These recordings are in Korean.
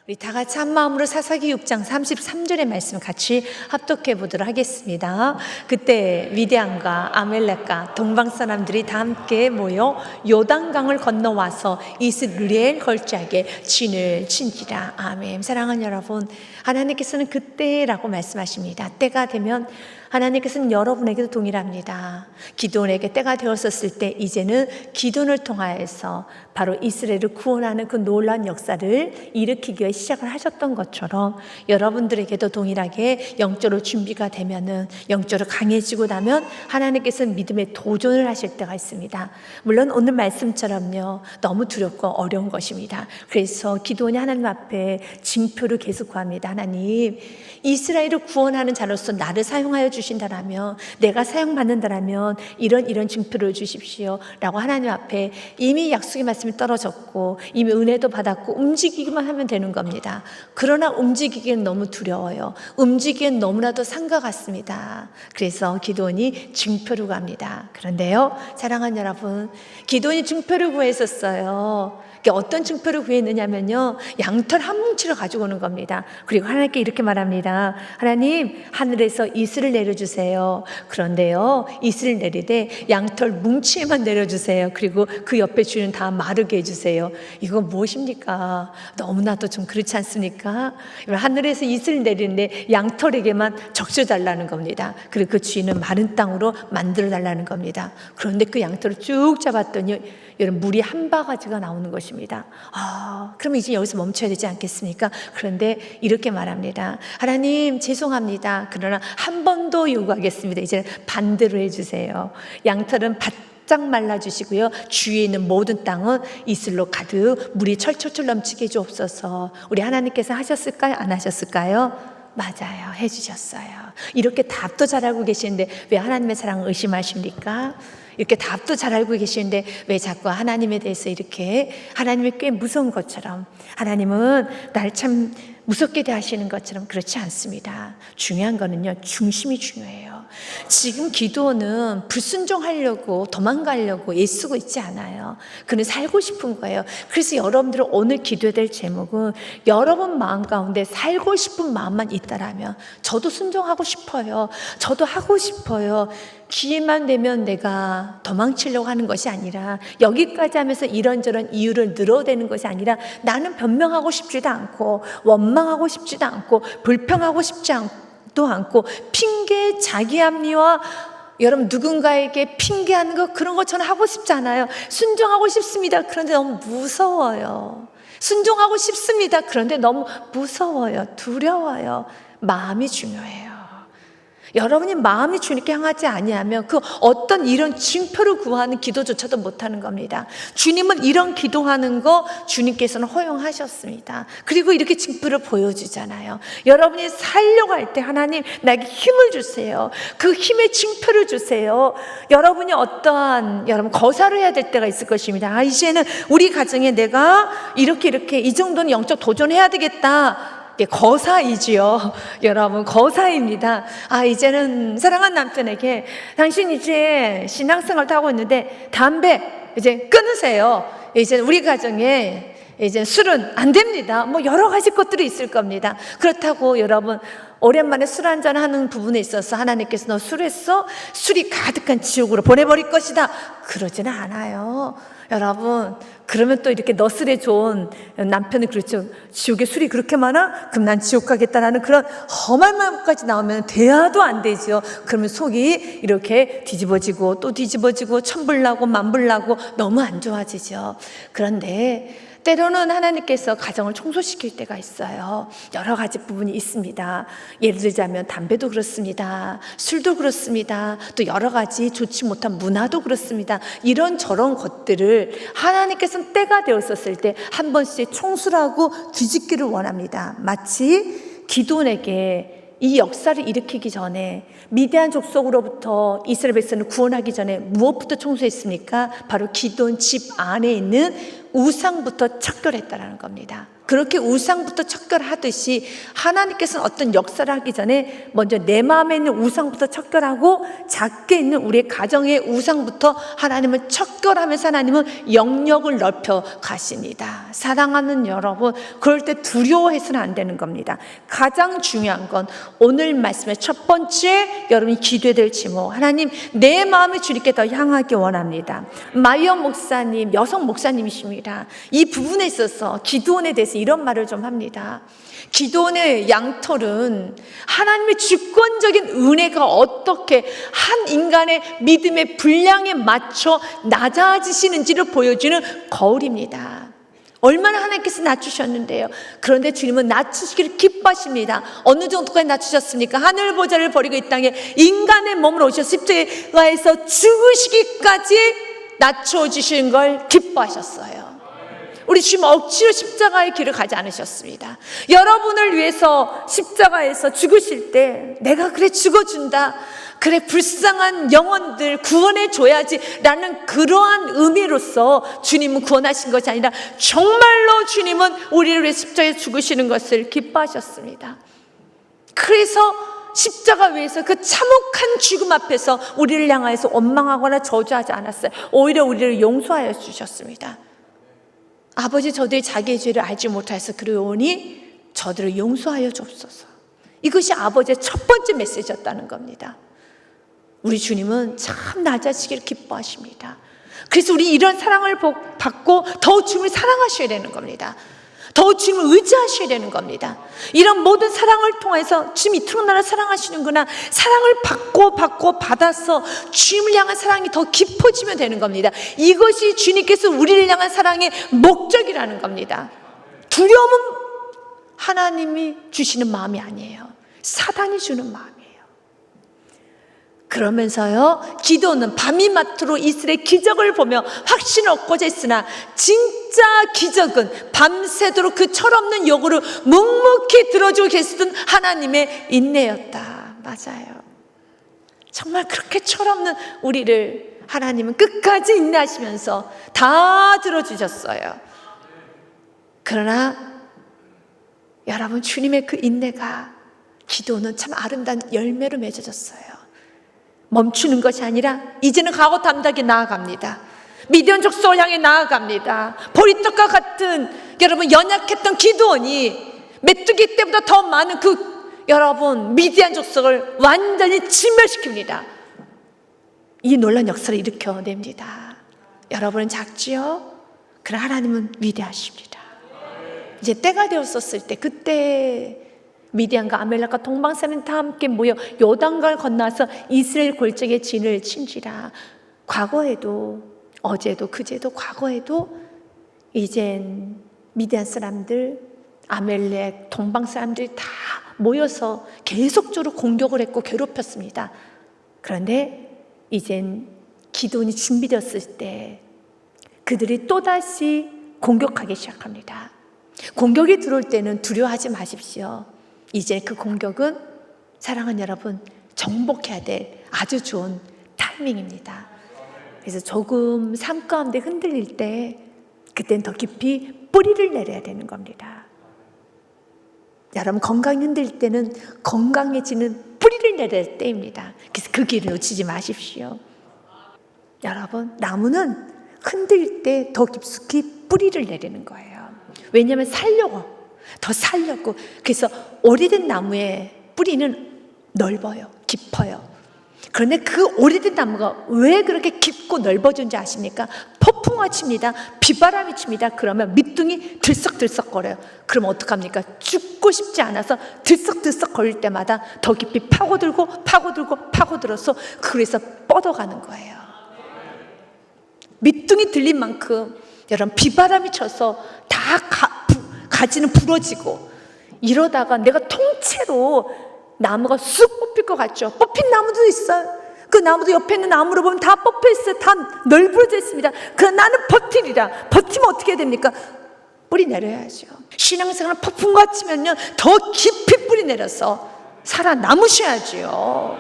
우리 다 같이 한 마음으로 사사기 6장 33절의 말씀 같이 합독해 보도록 하겠습니다. 그때 미디안과 아멜렉과 동방 사람들이 다 함께 모여 요단강을 건너와서 이스라엘 걸작에 진을 친지라. 아멘. 사랑하는 여러분, 하나님께서는 그때라고 말씀하십니다. 때가 되면 하나님께서는 여러분에게도 동일합니다. 기드온에게 때가 되었었을 때 이제는 기드온을 통하여서 바로 이스라엘을 구원하는 그 놀라운 역사를 일으키기 위해 시작을 하셨던 것처럼 여러분들에게도 동일하게 영적으로 준비가 되면은, 영적으로 강해지고 나면 하나님께서는 믿음의 도전을 하실 때가 있습니다. 물론 오늘 말씀처럼요, 너무 두렵고 어려운 것입니다. 그래서 기드온이 하나님 앞에 징표를 계속 구합니다. 하나님, 이스라엘을 구원하는 자로서 나를 사용하여 주신다라면, 내가 사용받는다라면 이런 징표를 주십시오 라고 하나님 앞에 이미 약속의 말씀이 떨어졌고 이미 은혜도 받았고 움직이기만 하면 되는 겁니다. 그러나 움직이기엔 너무 두려워요. 움직이기엔 너무나도 산과 같습니다. 그래서 기드온이 징표를 구합니다. 그런데요, 사랑하는 여러분, 기드온이 징표를 구했었어요. 어떤 징표를 구했느냐면요, 양털 한 뭉치를 가지고 오는 겁니다. 그리고 하나님께 이렇게 말합니다. 하나님, 하늘에서 이슬을 내려주세요. 그런데요, 이슬을 내리되 양털 뭉치에만 내려주세요. 그리고 그 옆에 주는 다 마르게 해주세요. 이거 무엇입니까? 너무나도 좀 그렇지 않습니까? 하늘에서 이슬을 내리는데 양털에게만 적셔달라는 겁니다. 그리고 그 주인은 마른 땅으로 만들어달라는 겁니다. 그런데 그 양털을 쭉 잡았더니 여러분, 물이 한 바가지가 나오는 것입니다. 그럼 이제 여기서 멈춰야 되지 않겠습니까? 그런데 이렇게 말합니다. 하나님, 죄송합니다. 그러나 한 번 더 요구하겠습니다. 이제는 반대로 해주세요. 양털은 바짝 말라주시고요, 주위에 있는 모든 땅은 이슬로 가득 물이 철철철 넘치게 해주옵소서. 우리 하나님께서 하셨을까요? 안 하셨을까요? 맞아요, 해주셨어요. 이렇게 답도 잘 알고 계시는데 왜 하나님의 사랑을 의심하십니까? 이렇게 답도 잘 알고 계시는데 왜 자꾸 하나님에 대해서 이렇게, 하나님이 꽤 무서운 것처럼, 하나님은 날 참 무섭게 대하시는 것처럼 그렇지 않습니다. 중요한 거는요, 중심이 중요해요. 지금 기드온은 불순종하려고 도망가려고 애쓰고 있지 않아요. 그는 살고 싶은 거예요. 그래서 여러분들은 오늘 기도해야 될 제목은, 여러분 마음 가운데 살고 싶은 마음만 있다라면, 저도 순종하고 싶어요, 저도 하고 싶어요, 기회만 되면 내가 도망치려고 하는 것이 아니라, 여기까지 하면서 이런저런 이유를 늘어대는 것이 아니라, 나는 변명하고 싶지도 않고 원망하고 싶지도 않고 불평하고 싶지 않고 핑계, 자기 합리화, 여러분 누군가에게 핑계하는 거, 그런 거 저는 하고 싶지 않아요. 순종하고 싶습니다. 그런데 너무 무서워요. 순종하고 싶습니다. 그런데 너무 무서워요. 두려워요. 마음이 중요해요. 여러분이 마음이 주님께 향하지 아니하면 그 어떤 이런 징표를 구하는 기도조차도 못하는 겁니다. 주님은 이런 기도하는 거 주님께서는 허용하셨습니다. 그리고 이렇게 징표를 보여주잖아요. 여러분이 살려고 할 때 하나님, 나에게 힘을 주세요. 그 힘의 징표를 주세요. 여러분이 어떠한, 여러분 거사를 해야 될 때가 있을 것입니다. 이제는 우리 가정에 내가 이렇게 이 정도는 영적 도전해야 되겠다. 거사이지요. 여러분, 거사입니다. 이제는 사랑하는 남편에게, 당신 이제 신앙생활도 하고 있는데 담배 이제 끊으세요. 이제 우리 가정에 이제 술은 안 됩니다. 뭐 여러 가지 것들이 있을 겁니다. 그렇다고 여러분, 오랜만에 술 한잔 하는 부분에 있어서 하나님께서 너 술했어? 술이 가득한 지옥으로 보내버릴 것이다, 그러지는 않아요. 여러분, 그러면 또 이렇게 너스레 좋은 남편은 그렇죠. 지옥에 술이 그렇게 많아? 그럼 난 지옥 가겠다라는 그런 험한 마음까지 나오면 대화도 안 되죠. 그러면 속이 이렇게 뒤집어지고 또 뒤집어지고 천불나고 만불나고 너무 안 좋아지죠. 그런데 때로는 하나님께서 가정을 청소시킬 때가 있어요. 여러 가지 부분이 있습니다. 예를 들자면 담배도 그렇습니다. 술도 그렇습니다. 또 여러 가지 좋지 못한 문화도 그렇습니다. 이런저런 것들을 하나님께서는 때가 되었었을 때 한 번씩 청소하고 뒤집기를 원합니다. 마치 기드온에게 이 역사를 일으키기 전에, 미디안 족속으로부터 이스라엘 백성을 구원하기 전에 무엇부터 청소했습니까? 바로 기드온 집 안에 있는 우상부터 척결했다라는 겁니다. 그렇게 우상부터 척결하듯이 하나님께서는 어떤 역사를 하기 전에 먼저 내 마음에 있는 우상부터 척결하고 작게 있는 우리의 가정의 우상부터 하나님을 척결하면서 하나님은 영역을 넓혀 가십니다. 사랑하는 여러분, 그럴 때 두려워해서는 안 되는 겁니다. 가장 중요한 건 오늘 말씀의 첫 번째 여러분이 기도해야 될 제목, 하나님 내 마음이 주님께 더 향하기 원합니다. 마이어 목사님, 여성 목사님이십니다. 이 부분에 있어서 기도원에 대해서 이런 말을 좀 합니다. 기도원의 양털은 하나님의 주권적인 은혜가 어떻게 한 인간의 믿음의 분량에 맞춰 낮아지시는지를 보여주는 거울입니다. 얼마나 하나님께서 낮추셨는데요. 그런데 주님은 낮추시기를 기뻐하십니다. 어느 정도까지 낮추셨습니까? 하늘 보좌를 버리고 이 땅에 인간의 몸으로 오셔서 십자가에서 죽으시기까지 낮춰주신 걸 기뻐하셨어요. 우리 주님 억지로 십자가의 길을 가지 않으셨습니다. 여러분을 위해서 십자가에서 죽으실 때 내가 그래 죽어준다, 그래 불쌍한 영혼들 구원해 줘야지 라는 그러한 의미로서 주님은 구원하신 것이 아니라 정말로 주님은 우리를 위해 십자가에 죽으시는 것을 기뻐하셨습니다. 그래서 십자가 위에서 그 참혹한 죽음 앞에서 우리를 향하여서 원망하거나 저주하지 않았어요. 오히려 우리를 용서하여 주셨습니다. 아버지, 저들이 자기의 죄를 알지 못하여서 그러오니 저들을 용서하여 주옵소서. 이것이 아버지의 첫 번째 메시지였다는 겁니다. 우리 주님은 참 낮아지기를 기뻐하십니다. 그래서 우리 이런 사랑을 받고 더 주님을 사랑하셔야 되는 겁니다. 더 주님을 의지하셔야 되는 겁니다. 이런 모든 사랑을 통해서 주님이 이토록 나를 사랑하시는구나, 사랑을 받고 받아서 주님을 향한 사랑이 더 깊어지면 되는 겁니다. 이것이 주님께서 우리를 향한 사랑의 목적이라는 겁니다. 두려움은 하나님이 주시는 마음이 아니에요. 사단이 주는 마음이에요. 그러면서요, 기도는 밤이마트로 이스라엘 기적을 보며 확신을 얻고자 했으나 진짜 기적은 밤새도록 그 철없는 요구를 묵묵히 들어주고 계시던 하나님의 인내였다. 맞아요. 정말 그렇게 철없는 우리를 하나님은 끝까지 인내하시면서 다 들어주셨어요. 그러나 여러분, 주님의 그 인내가 기도는 참 아름다운 열매로 맺어졌어요. 멈추는 것이 아니라 이제는 가고 담대하게 나아갑니다. 미디안 족속을 향해 나아갑니다. 보리떡과 같은 여러분 연약했던 기드온이 메뚜기 때보다 더 많은 여러분 미디안 족속을 완전히 진멸시킵니다. 이 놀라운 역사를 일으켜냅니다. 여러분은 작지요? 그러나 하나님은 위대하십니다. 이제 때가 되었었을 때, 그때 미디안과 아멜렉과 동방사는 다 함께 모여 요단강을 건너서 이스라엘 골짜기에 진을 친지라. 과거에도, 어제도 그제도 과거에도 이젠 미디안 사람들, 아멜렉, 동방 사람들이 다 모여서 계속적으로 공격을 했고 괴롭혔습니다. 그런데 이젠 기드온이 준비되었을 때 그들이 또다시 공격하기 시작합니다. 공격이 들어올 때는 두려워하지 마십시오. 이제 그 공격은 사랑하는 여러분 정복해야 될 아주 좋은 타이밍입니다. 그래서 조금 삶 가운데 흔들릴 때 그때는 더 깊이 뿌리를 내려야 되는 겁니다. 여러분 건강이 흔들릴 때는 건강해지는 뿌리를 내려야 할 때입니다. 그래서 그 길을 놓치지 마십시오. 여러분 나무는 흔들릴 때 더 깊숙이 뿌리를 내리는 거예요. 왜냐하면 더 살려고. 그래서 오래된 나무의 뿌리는 넓어요, 깊어요. 그런데 그 오래된 나무가 왜 그렇게 깊고 넓어진지 아십니까? 폭풍과 칩니다. 비바람이 칩니다. 그러면 밑둥이 들썩들썩거려요. 그럼 어떡합니까? 죽고 싶지 않아서 들썩들썩 거릴 때마다 더 깊이 파고들어서 그래서 뻗어가는 거예요. 밑둥이 들린 만큼 여러분 비바람이 쳐서 다 가지는 부러지고 이러다가 내가 통째로 나무가 쑥 뽑힐 것 같죠? 뽑힌 나무도 있어요. 그 나무도 옆에 있는 나무로 보면 다 뽑혀 있어요. 다 널브러져 있습니다. 그러나 나는 버티리라. 버티면 어떻게 해야 됩니까? 뿌리 내려야죠. 신앙생활은 폭풍과 치면요 더 깊이 뿌리 내려서 살아남으셔야죠.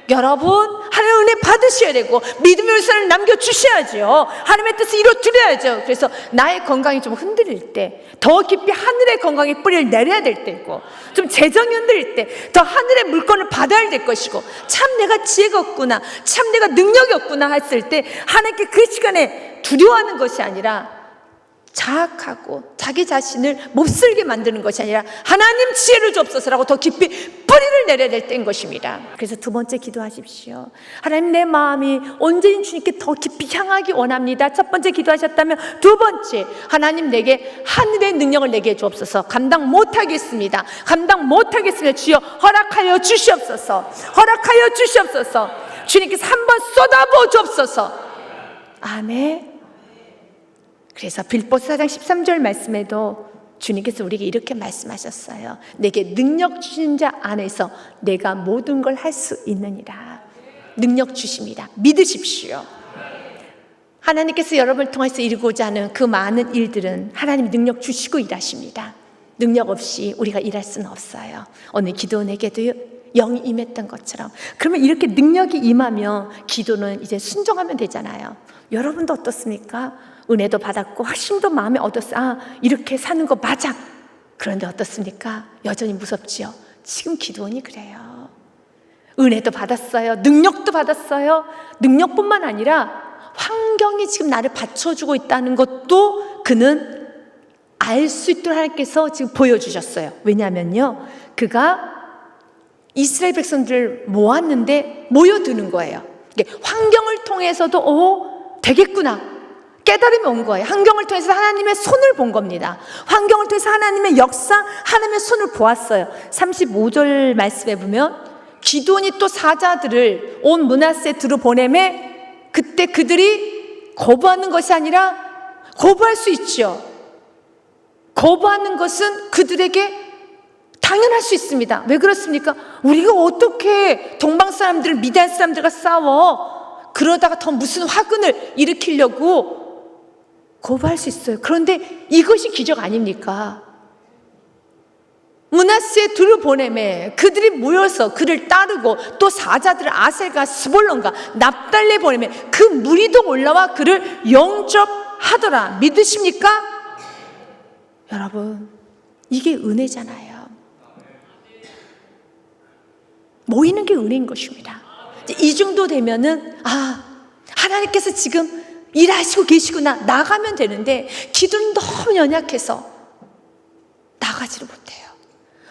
여러분, 하나님의 은혜 받으셔야 되고 믿음의 우선을 남겨주셔야죠. 하나님의 뜻을 이루어드려야죠. 그래서 나의 건강이 좀 흔들릴 때 더 깊이 하늘의 건강에 뿌리를 내려야 될 때고, 좀 재정이 흔들릴 때 더 하늘의 물건을 받아야 될 것이고, 참 내가 지혜가 없구나, 참 내가 능력이 없구나 했을 때 하나님께 그 시간에 두려워하는 것이 아니라 자학하고 자기 자신을 몹쓸게 만드는 것이 아니라 하나님 지혜를 주옵소서라고 더 깊이 뿌리를 내려야 될 때인 것입니다. 그래서 두 번째 기도하십시오. 하나님, 내 마음이 온전히 주님께 더 깊이 향하기 원합니다. 첫 번째 기도하셨다면 두 번째, 하나님 내게 하늘의 능력을 내게 주옵소서. 감당 못하겠습니다. 감당 못하겠습니다. 주여 허락하여 주시옵소서. 허락하여 주시옵소서. 주님께서 한번 쏟아부어 주옵소서. 아멘. 그래서 빌보스 4장 13절 말씀에도 주님께서 우리에게 이렇게 말씀하셨어요. 내게 능력 주신 자 안에서 내가 모든 걸 할 수 있느니라. 능력 주십니다. 믿으십시오. 하나님께서 여러분을 통해서 이루고자 하는 그 많은 일들은 하나님이 능력 주시고 일하십니다. 능력 없이 우리가 일할 수는 없어요. 오늘 기도원에게도 영이 임했던 것처럼. 그러면 이렇게 능력이 임하면 기도는 이제 순종하면 되잖아요. 여러분도 어떻습니까? 은혜도 받았고 확신도 마음에 얻었어요. 아, 이렇게 사는 거 맞아. 그런데 어떻습니까? 여전히 무섭지요. 지금 기도원이 그래요. 은혜도 받았어요. 능력도 받았어요. 능력뿐만 아니라 환경이 지금 나를 받쳐주고 있다는 것도 그는 알 수 있도록 하나님께서 지금 보여주셨어요. 왜냐하면요, 그가 이스라엘 백성들을 모았는데 모여드는 거예요. 환경을 통해서도 되겠구나, 깨달음이 온 거예요. 환경을 통해서 하나님의 손을 본 겁니다. 환경을 통해서 하나님의 역사, 하나님의 손을 보았어요. 35절 말씀에 보면 기드온이 또 사자들을 온 므낫세 들어 보내매 그때 그들이 거부하는 것이 아니라, 거부할 수 있죠. 거부하는 것은 그들에게 당연할 수 있습니다. 왜 그렇습니까? 우리가 어떻게 동방 사람들을 미디안 사람들과 싸워? 그러다가 더 무슨 화근을 일으키려고 거부할 수 있어요. 그런데 이것이 기적 아닙니까? 므낫세 둘을 보내매 그들이 모여서 그를 따르고 또 사자들을 아셀과 스볼론과 납달레 보내매 그 무리도 올라와 그를 영접하더라. 믿으십니까? 여러분, 이게 은혜잖아요. 모이는 게 은혜인 것입니다. 이 정도 되면은 하나님께서 지금 일하시고 계시구나, 나가면 되는데 기도는 너무 연약해서 나가지를 못해요.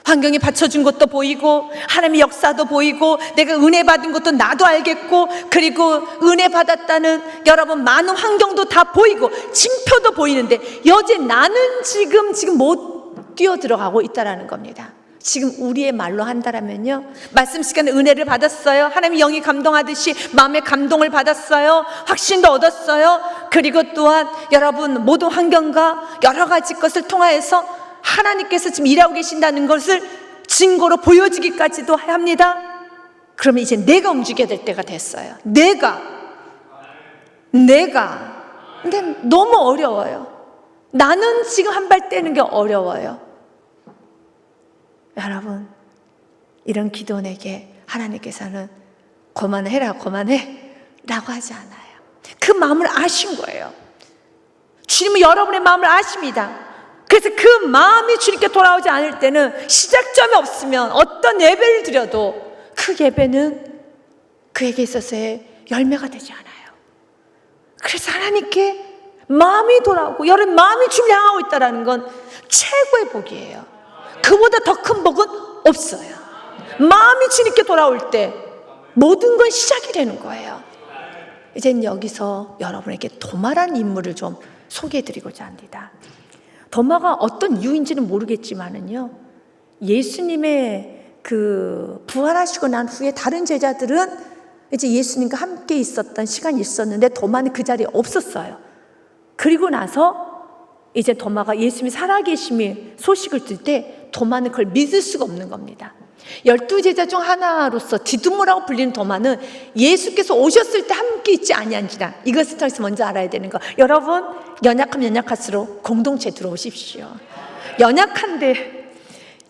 환경이 받쳐준 것도 보이고 하나님의 역사도 보이고 내가 은혜 받은 것도 나도 알겠고, 그리고 은혜 받았다는 여러분 많은 환경도 다 보이고 징표도 보이는데 여제 나는 지금 못 뛰어 들어가고 있다라는 겁니다. 지금 우리의 말로 한다라면요, 말씀 시간에 은혜를 받았어요. 하나님의 영이 감동하듯이 마음의 감동을 받았어요. 확신도 얻었어요. 그리고 또한 여러분 모든 환경과 여러 가지 것을 통하여서 하나님께서 지금 일하고 계신다는 것을 증거로 보여주기까지도 합니다. 그러면 이제 내가 움직여야 될 때가 됐어요. 내가 근데 너무 어려워요. 나는 지금 한 발 떼는 게 어려워요. 여러분, 이런 기도원에게 하나님께서는 그만해라, 그만해 라고 하지 않아요. 그 마음을 아신 거예요. 주님은 여러분의 마음을 아십니다. 그래서 그 마음이 주님께 돌아오지 않을 때는 시작점이 없으면 어떤 예배를 드려도 그 예배는 그에게 있어서의 열매가 되지 않아요. 그래서 하나님께 마음이 돌아오고 여러분 마음이 주님을 향하고 있다는 건 최고의 복이에요. 그보다 더 큰 복은 없어요. 마음이 주님께 돌아올 때 모든 건 시작이 되는 거예요. 이젠 여기서 여러분에게 도마라는 인물을 좀 소개해드리고자 합니다. 도마가 어떤 이유인지는 모르겠지만은요, 예수님의 그 부활하시고 난 후에 다른 제자들은 이제 예수님과 함께 있었던 시간이 있었는데 도마는 그 자리에 없었어요. 그리고 나서 이제 도마가 예수님이 살아계심의 소식을 들 때 도마는 그걸 믿을 수가 없는 겁니다. 12제자 중 하나로서 디두모라고 불리는 도마는 예수께서 오셨을 때 함께 있지 아니한지라, 이것을 통해서 먼저 알아야 되는 거. 여러분, 연약하면 연약할수록 공동체에 들어오십시오. 연약한데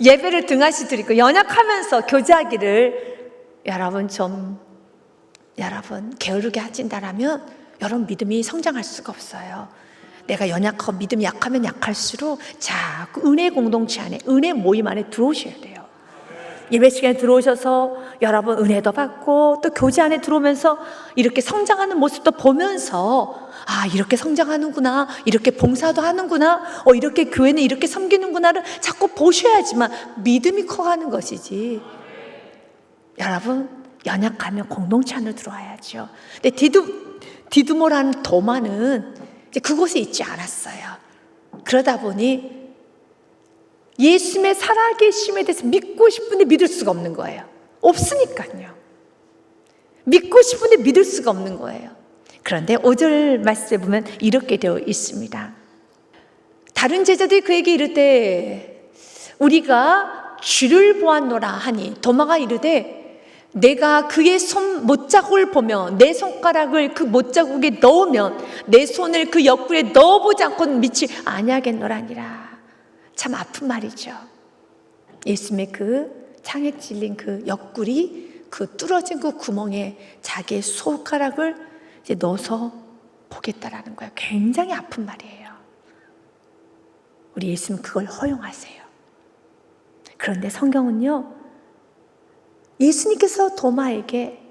예배를 등한시 드리고 연약하면서 교제하기를 여러분 좀 여러분 게으르게 하진다라면 여러분 믿음이 성장할 수가 없어요. 내가 연약하고 믿음이 약하면 약할수록 자꾸 은혜 공동체 안에, 은혜 모임 안에 들어오셔야 돼요. 예배 시간에 들어오셔서 여러분 은혜도 받고 또 교제 안에 들어오면서 이렇게 성장하는 모습도 보면서 아, 이렇게 성장하는구나, 이렇게 봉사도 하는구나, 이렇게 교회는 이렇게 섬기는구나를 자꾸 보셔야지만 믿음이 커가는 것이지. 여러분 연약하면 공동체 안으로 들어와야죠. 근데 디두모라는 도마는 이제 그곳에 있지 않았어요. 그러다 보니 예수님의 살아계심에 대해서 믿고 싶은데 믿을 수가 없는 거예요. 없으니까요. 믿고 싶은데 믿을 수가 없는 거예요. 그런데 5절 말씀에 보면 이렇게 되어 있습니다. 다른 제자들이 그에게 이르되 우리가 주를 보았노라 하니 도마가 이르되 내가 그의 손 못자국을 보며 내 손가락을 그 못자국에 넣으면 내 손을 그 옆구리에 넣어보지 않고는 믿지 아니하겠노라니라. 참 아픈 말이죠. 예수님의 그 창에 찔린 그 옆구리, 그 뚫어진 그 구멍에 자기의 손가락을 이제 넣어서 보겠다라는 거예요. 굉장히 아픈 말이에요. 우리 예수님 그걸 허용하세요. 그런데 성경은요, 예수님께서 도마에게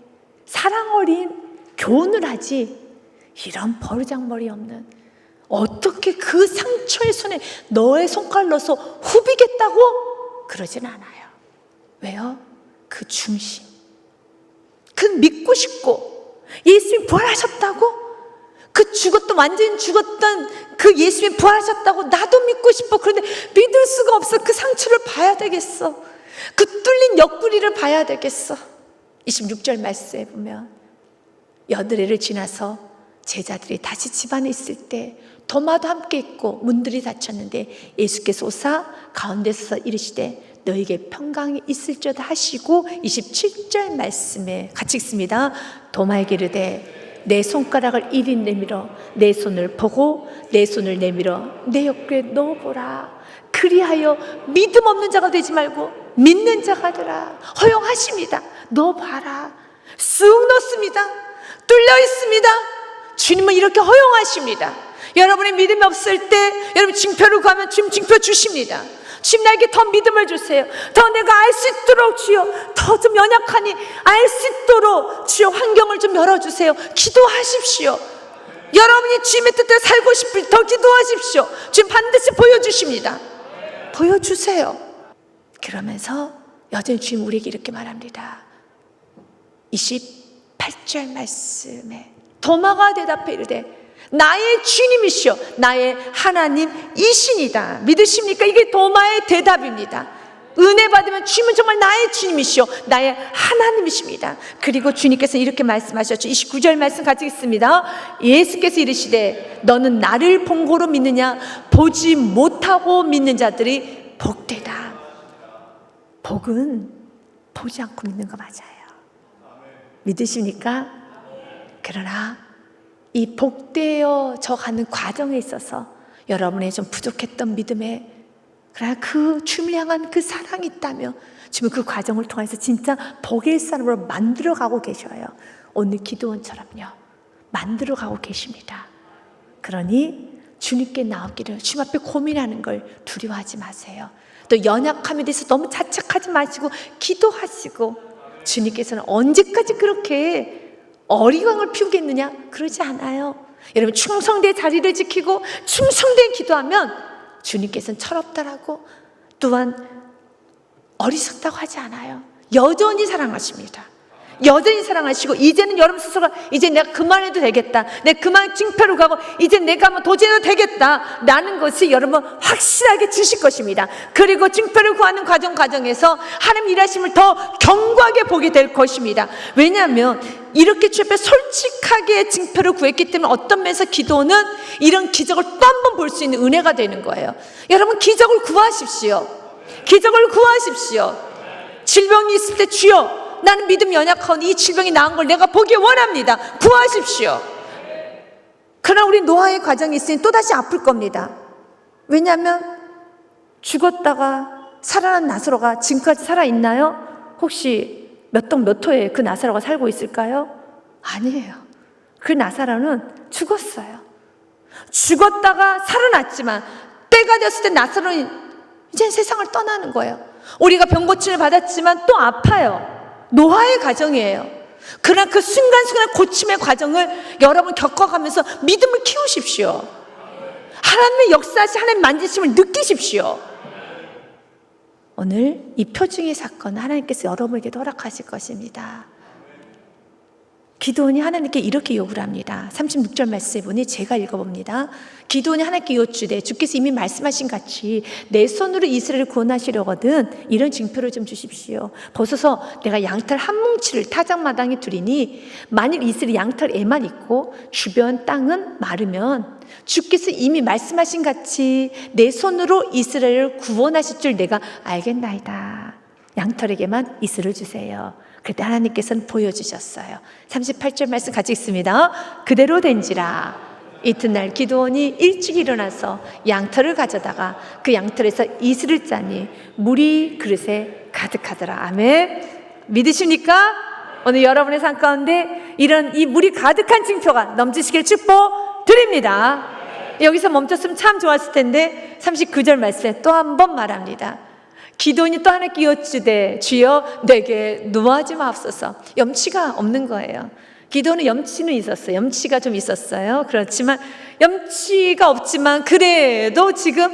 사랑 어린 교훈을 하지 이런 버르장머리 없는 어떻게 그 상처의 손에 너의 손가락을 넣어서 후비겠다고 그러진 않아요. 왜요? 그 중심, 그 믿고 싶고 예수님이 부활하셨다고, 그 죽었던 완전히 죽었던 그 예수님이 부활하셨다고 나도 믿고 싶어. 그런데 믿을 수가 없어. 그 상처를 봐야 되겠어. 그 뚫린 옆구리를 봐야 되겠어. 26절 말씀에 보면 여드레를 지나서 제자들이 다시 집안에 있을 때 도마도 함께 있고 문들이 닫혔는데 예수께서 오사 가운데 서서 이르시되 너에게 평강이 있을지어다 하시고 27절 말씀에 같이 읽습니다. 도마에게 이르되 내 손가락을 이리 내밀어 내 손을 보고 내 손을 내밀어 내 옆구리에 넣어보라. 그리하여 믿음 없는 자가 되지 말고 믿는 자가 되라. 허용하십니다. 넣어봐라. 쓱 넣습니다. 뚫려 있습니다. 주님은 이렇게 허용하십니다. 여러분의 믿음이 없을 때 여러분 징표를 구하면 주님 징표 주십니다. 주님 나에게 더 믿음을 주세요. 더 내가 알 수 있도록 주여, 더 좀 연약하니 알 수 있도록 주여 환경을 좀 열어주세요. 기도하십시오. 여러분이 주님의 뜻대로 살고 싶을 때 더 기도하십시오. 주님 반드시 보여주십니다. 보여주세요. 그러면서 여전히 주님 우리에게 이렇게 말합니다. 28절 말씀에 도마가 대답해 이르되 나의 주님이시여 나의 하나님이시니다. 믿으십니까? 이게 도마의 대답입니다. 은혜 받으면 주님은 정말 나의 주님이시여 나의 하나님이십니다. 그리고 주님께서 이렇게 말씀하셨죠. 29절 말씀 같이 읽습니다. 예수께서 이르시되 너는 나를 본 고로 믿느냐? 보지 못하고 믿는 자들이 복되다. 복은 보지 않고 믿는 거 맞아요. 믿으십니까? 그러나 이 복되어져 가는 과정에 있어서 여러분의 좀 부족했던 믿음에 그러나 그 주님을 향한 그 사랑이 있다면 주님은 그 과정을 통해서 진짜 복의 사람으로 만들어가고 계셔요. 오늘 기도원처럼요 만들어가고 계십니다. 그러니 주님께 나오기를 주님 앞에 고민하는 걸 두려워하지 마세요. 또 연약함에 대해서 너무 자책하지 마시고 기도하시고 주님께서는 언제까지 그렇게 어리광을 피우겠느냐? 그러지 않아요. 여러분 충성된 자리를 지키고 충성된 기도하면 주님께서는 철없다라고 또한 어리석다고 하지 않아요. 여전히 사랑하십니다. 여전히 사랑하시고 이제는 여러분 스스로가 이제 내가 그만해도 되겠다, 내가 그만 징표로 가고 이제 내가 한번 도전해도 되겠다 라는 것이 여러분 확실하게 주실 것입니다. 그리고 징표를 구하는 과정에서 하나님 일하심을 더 견고하게 보게 될 것입니다. 왜냐하면 이렇게 주 앞에 솔직하게 징표를 구했기 때문에 어떤 면에서 기도는 이런 기적을 또 한 번 볼 수 있는 은혜가 되는 거예요. 여러분 기적을 구하십시오. 기적을 구하십시오. 질병이 있을 때 주여 나는 믿음 연약하니 이 질병이 나은 걸 내가 보기 원합니다. 구하십시오. 그러나 우리 노화의 과정이 있으니 또다시 아플 겁니다. 왜냐하면 죽었다가 살아난 나사로가 지금까지 살아있나요? 혹시 몇 동 몇 호에 그 나사로가 살고 있을까요? 아니에요. 그 나사로는 죽었어요. 죽었다가 살아났지만 때가 됐을 때 나사로는 이제 세상을 떠나는 거예요. 우리가 병 고침을 받았지만 또 아파요. 노화의 과정이에요. 그러나 그 순간순간 고침의 과정을 여러분 겪어가면서 믿음을 키우십시오. 하나님의 역사하신 하나님 만지심을 느끼십시오. 오늘 이 표징의 사건 하나님께서 여러분에게도 허락하실 것입니다. 기드온이 하나님께 이렇게 요구를 합니다. 36절 말씀에 보니 제가 읽어봅니다. 기드온이 하나님께 여쭈되 주께서 이미 말씀하신 같이 내 손으로 이스라엘을 구원하시려거든 이런 징표를 좀 주십시오. 보소서 내가 양털 한 뭉치를 타작마당에 두리니 만일 이스라엘 양털에만 있고 주변 땅은 마르면 주께서 이미 말씀하신 같이 내 손으로 이스라엘을 구원하실 줄 내가 알겠나이다. 양털에게만 이스를 주세요. 그때 하나님께서는 보여주셨어요. 38절 말씀 같이 읽습니다. 그대로 된지라. 이튿날 기드온이 일찍 일어나서 양털을 가져다가 그 양털에서 이슬을 짜니 물이 그릇에 가득하더라. 아멘. 믿으십니까? 오늘 여러분의 삶 가운데 이런 이 물이 가득한 징표가 넘치시길 축복 드립니다. 여기서 멈췄으면 참 좋았을 텐데 39절 말씀에 또 한 번 말합니다. 기드온이 또 하나님께 여쭈되 주여 내게 노하지 마옵소서. 염치가 없는 거예요. 기드온은 염치는 있었어요. 염치가 좀 있었어요. 그렇지만 염치가 없지만 그래도 지금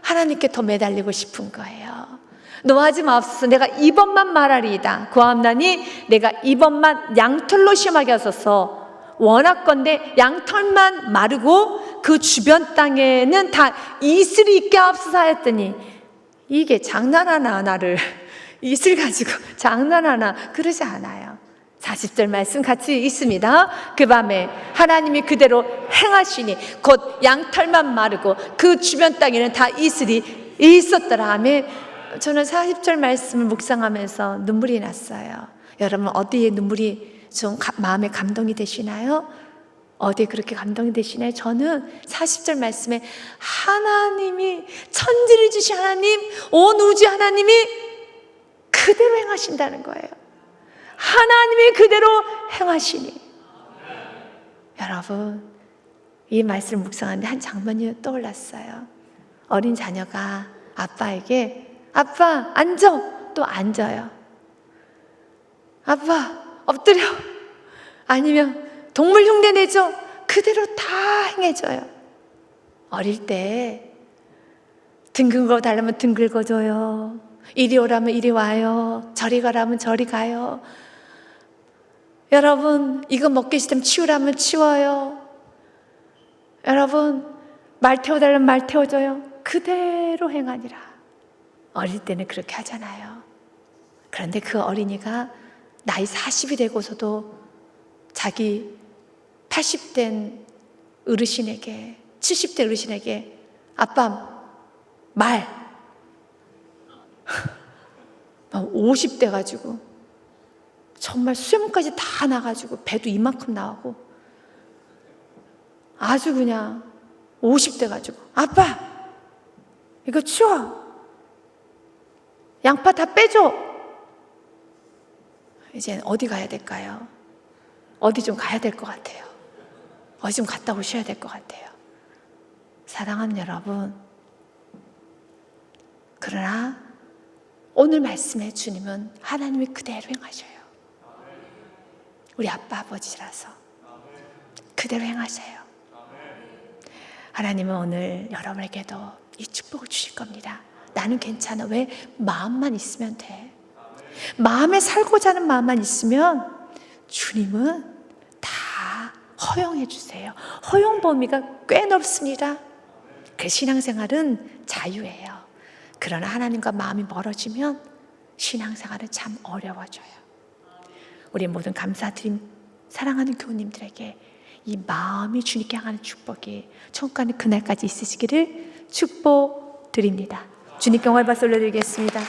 하나님께 더 매달리고 싶은 거예요. 노하지 마옵소서. 내가 이번만 말하리이다. 구하옵나니 내가 이번만 양털로 시험하게 하소서. 원하건대 양털만 마르고 그 주변 땅에는 다 이슬이 있게 하옵소서 하였더니 이게 장난하나 나를 이슬 가지고 장난하나 그러지 않아요. 40절 말씀 같이 있습니다. 그 밤에 하나님이 그대로 행하시니 곧 양털만 마르고 그 주변 땅에는 다 이슬이 있었더라. 아멘. 저는 40절 말씀을 묵상하면서 눈물이 났어요. 여러분 어디에 눈물이 좀 마음에 감동이 되시나요? 어디에 그렇게 감동이 되시나요? 저는 40절 말씀에 하나님이 천지를 주신 하나님, 온 우주 하나님이 그대로 행하신다는 거예요. 하나님이 그대로 행하시니. 여러분 이 말씀을 묵상하는데 한 장면이 떠올랐어요. 어린 자녀가 아빠에게 아빠 앉아. 또 앉아요. 아빠 엎드려. 아니면 동물 흉내 내죠. 그대로 다 행해줘요. 어릴 때 등 긁어 달라면 등 긁어줘요. 이리 오라면 이리 와요. 저리 가라면 저리 가요. 여러분 이거 먹기 싫으면 치우라면 치워요. 여러분 말 태워달라면 말 태워줘요. 그대로 행하니라. 어릴 때는 그렇게 하잖아요. 그런데 그 어린이가 나이 40이 되고서도 자기 80된 어르신에게 70대 어르신에게 아빠 말 50대 가지고 정말 수염까지 다 나가지고 배도 이만큼 나오고 아주 그냥 50대 가지고 아빠 이거 치워 양파 다 빼줘. 이제 어디 가야 될까요? 어디 좀 가야 될 것 같아요. 어디 좀 갔다 오셔야 될 것 같아요. 사랑하는 여러분, 그러나 오늘 말씀에 주님은 하나님이 그대로 행하셔요. 우리 아빠 아버지라서 그대로 행하세요. 하나님은 오늘 여러분에게도 이 축복을 주실 겁니다. 나는 괜찮아. 왜? 마음만 있으면 돼. 마음에 살고자 하는 마음만 있으면 주님은 다 허용해 주세요. 허용 범위가 꽤 넓습니다. 그 신앙생활은 자유예요. 그러나 하나님과 마음이 멀어지면 신앙생활은 참 어려워져요. 우리 모든 감사드림 사랑하는 교우님들에게 이 마음이 주님께 향하는 축복이 천국 가는 그날까지 있으시기를 축복드립니다. 주님께 영광을 받아 올려드리겠습니다.